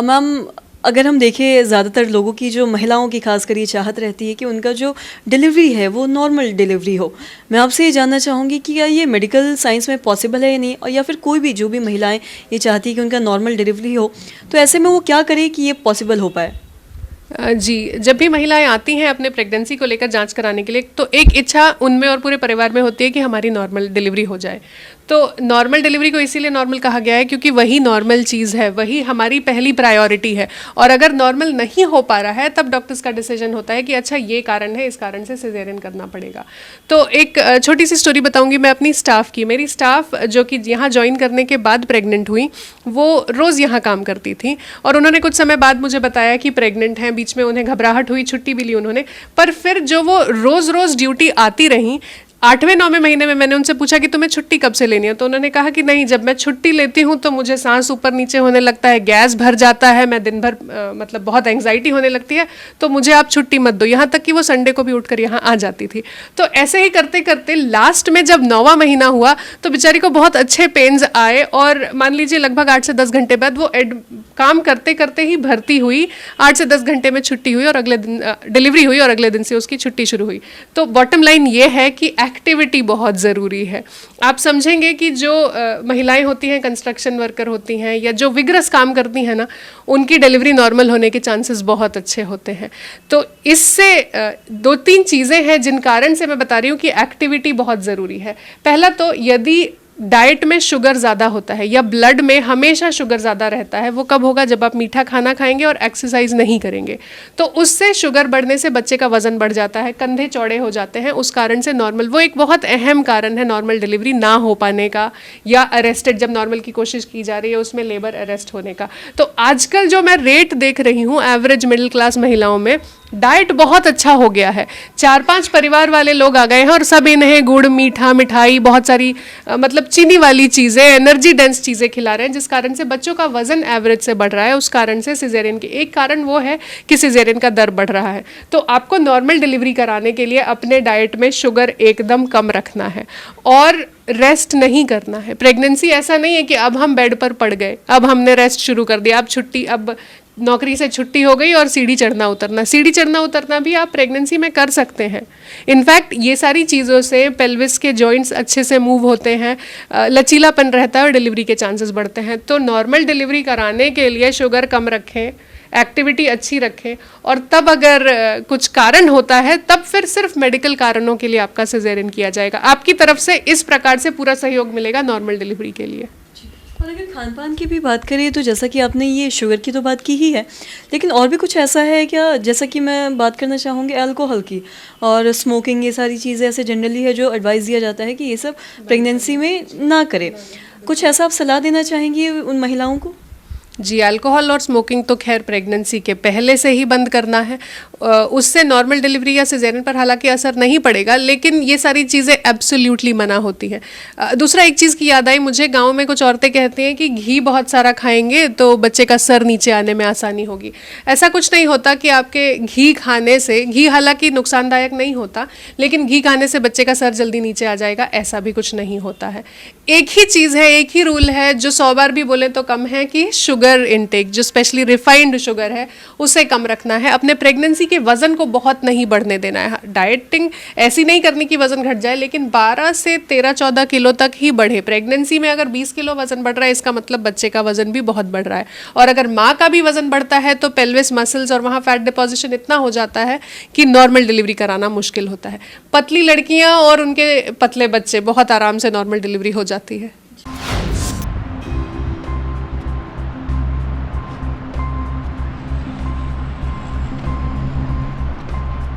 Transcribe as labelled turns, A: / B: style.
A: Ma'am, अगर हम देखें ज़्यादातर लोगों की, जो महिलाओं की खास कर ये चाहत रहती है कि उनका जो डिलीवरी है वो नॉर्मल डिलीवरी हो। मैं आपसे ये जानना चाहूँगी कि क्या ये मेडिकल साइंस में पॉसिबल है या नहीं, और या फिर कोई भी जो भी महिलाएं ये चाहती है कि उनका नॉर्मल डिलीवरी हो, तो ऐसे में वो क्या करे कि ये पॉसिबल हो पाए?
B: जी, जब भी महिलाएं आती हैं अपने प्रेगनेंसी को लेकर जांच कराने के लिए, तो एक इच्छा उनमें और पूरे परिवार में होती है कि हमारी नॉर्मल डिलीवरी हो जाए। तो नॉर्मल डिलीवरी को इसीलिए नॉर्मल कहा गया है क्योंकि वही नॉर्मल चीज़ है, वही हमारी पहली प्रायोरिटी है। और अगर नॉर्मल नहीं हो पा रहा है तब डॉक्टर्स का डिसीजन होता है कि अच्छा ये कारण है, इस कारण से सिजेरियन करना पड़ेगा। तो एक छोटी सी स्टोरी बताऊंगी मैं अपनी स्टाफ की। मेरी स्टाफ जो कि यहाँ ज्वाइन करने के बाद प्रेग्नेंट हुई, वो रोज़ यहाँ काम करती थी और उन्होंने कुछ समय बाद मुझे बताया कि प्रेग्नेंट हैं। बीच में उन्हें घबराहट हुई, छुट्टी भी ली उन्होंने, पर फिर जो वो रोज़ रोज़ ड्यूटी आती रहीं, 8वें-9वें महीने में मैंने उनसे पूछा कि तुम्हें छुट्टी कब से लेनी है, तो उन्होंने कहा कि नहीं, जब मैं छुट्टी लेती हूँ तो मुझे सांस ऊपर नीचे होने लगता है, गैस भर जाता है, मैं दिन भर मतलब बहुत एंग्जाइटी होने लगती है, तो मुझे आप छुट्टी मत दो। यहाँ तक कि वो संडे को भी उठकर यहाँ आ जाती थी। तो ऐसे ही करते करते लास्ट में जब 9वां महीना हुआ तो बेचारी को बहुत अच्छे पेन्स आए और मान लीजिए लगभग 8 से 10 घंटे बाद वो काम करते करते ही भर्ती हुई। 8 से 10 घंटे में छुट्टी हुई और अगले दिन डिलीवरी हुई और अगले दिन से उसकी छुट्टी शुरू हुई। तो बॉटम लाइन ये है कि एक्टिविटी बहुत ज़रूरी है। आप समझेंगे कि जो महिलाएं होती हैं, कंस्ट्रक्शन वर्कर होती हैं या जो विग्रस काम करती हैं ना, उनकी डिलीवरी नॉर्मल होने के चांसेस बहुत अच्छे होते हैं। तो इससे 2-3 चीज़ें हैं जिन कारण से मैं बता रही हूँ कि एक्टिविटी बहुत ज़रूरी है। पहला तो यदि डाइट में शुगर ज़्यादा होता है या ब्लड में हमेशा शुगर ज़्यादा रहता है, वो कब होगा? जब आप मीठा खाना खाएंगे और एक्सरसाइज नहीं करेंगे, तो उससे शुगर बढ़ने से बच्चे का वजन बढ़ जाता है, कंधे चौड़े हो जाते हैं, उस कारण से नॉर्मल, वो एक बहुत अहम कारण है नॉर्मल डिलीवरी ना हो पाने का, या अरेस्टेड, जब नॉर्मल की कोशिश की जा रही है उसमें लेबर अरेस्ट होने का। तो आजकल जो मैं रेट देख रही हूँ एवरेज मिडिल क्लास महिलाओं में, डाइट बहुत अच्छा हो गया है। 4-5 परिवार वाले लोग आ गए हैं और सब इन्हें गुड़, मीठा, मिठाई, बहुत सारी मतलब चीनी वाली चीज़ें, एनर्जी डेंस चीज़ें खिला रहे हैं, जिस कारण से बच्चों का वजन एवरेज से बढ़ रहा है। उस कारण से सिजेरियन के एक कारण वो है कि सिजेरियन का दर बढ़ रहा है। तो आपको नॉर्मल डिलीवरी कराने के लिए अपने डाइट में शुगर एकदम कम रखना है और रेस्ट नहीं करना है। प्रेगनेंसी ऐसा नहीं है कि अब हम बेड पर पड़ गए, अब हमने रेस्ट शुरू कर दिया, अब छुट्टी, अब नौकरी से छुट्टी हो गई और सीढ़ी चढ़ना उतरना भी आप प्रेगनेंसी में कर सकते हैं। इनफैक्ट ये सारी चीज़ों से पेल्विस के जॉइंट्स अच्छे से मूव होते हैं, लचीलापन रहता है और डिलीवरी के चांसेस बढ़ते हैं। तो नॉर्मल डिलीवरी कराने के लिए शुगर कम रखें, एक्टिविटी अच्छी रखें, और तब अगर कुछ कारण होता है तब फिर सिर्फ मेडिकल कारणों के लिए आपका सिजेरियन किया जाएगा। आपकी तरफ से इस प्रकार से पूरा सहयोग मिलेगा नॉर्मल डिलीवरी के लिए।
A: और अगर खान पान की भी बात करें तो जैसा कि आपने ये शुगर की तो बात की ही है, लेकिन और भी कुछ ऐसा है क्या? जैसा कि मैं बात करना चाहूँगी अल्कोहल की और स्मोकिंग, ये सारी चीज़ें ऐसे जनरली है जो एडवाइस दिया जाता है कि ये सब प्रेगनेंसी में ना करें। कुछ ऐसा आप सलाह देना चाहेंगी उन महिलाओं को?
B: जी, अल्कोहल और स्मोकिंग तो खैर प्रेगनेंसी के पहले से ही बंद करना है। उससे नॉर्मल डिलीवरी या सिजेरियन पर हालांकि असर नहीं पड़ेगा, लेकिन ये सारी चीज़ें एब्सोल्युटली मना होती हैं। दूसरा एक चीज़ की याद आई मुझे, गांव में कुछ औरतें कहती हैं कि घी बहुत सारा खाएंगे तो बच्चे का सर नीचे आने में आसानी होगी। ऐसा कुछ नहीं होता कि आपके घी खाने से, घी हालांकि नुकसानदायक नहीं होता, लेकिन घी खाने से बच्चे का सर जल्दी नीचे आ जाएगा, ऐसा भी कुछ नहीं होता है। एक ही चीज़ है, एक ही रूल है जो 100 बार भी बोले तो कम है कि शुगर इनटेक, जो स्पेशली रिफाइंड शुगर है, उसे कम रखना है। अपने प्रेगनेंसी के वजन को बहुत नहीं बढ़ने देना है। डाइटिंग ऐसी नहीं करनी कि वजन घट जाए, लेकिन 12 से 13-14 किलो तक ही बढ़े। प्रेगनेंसी में अगर 20 किलो वजन बढ़ रहा है, इसका मतलब बच्चे का वजन भी बहुत बढ़ रहा है। और अगर माँ का भी वजन बढ़ता है तो पेल्विस मसल्स और वहाँ फैट डिपोजिशन इतना हो जाता है कि नॉर्मल डिलीवरी कराना मुश्किल होता है। पतली लड़कियाँ और उनके पतले बच्चे बहुत आराम से नॉर्मल डिलीवरी हो जाती है।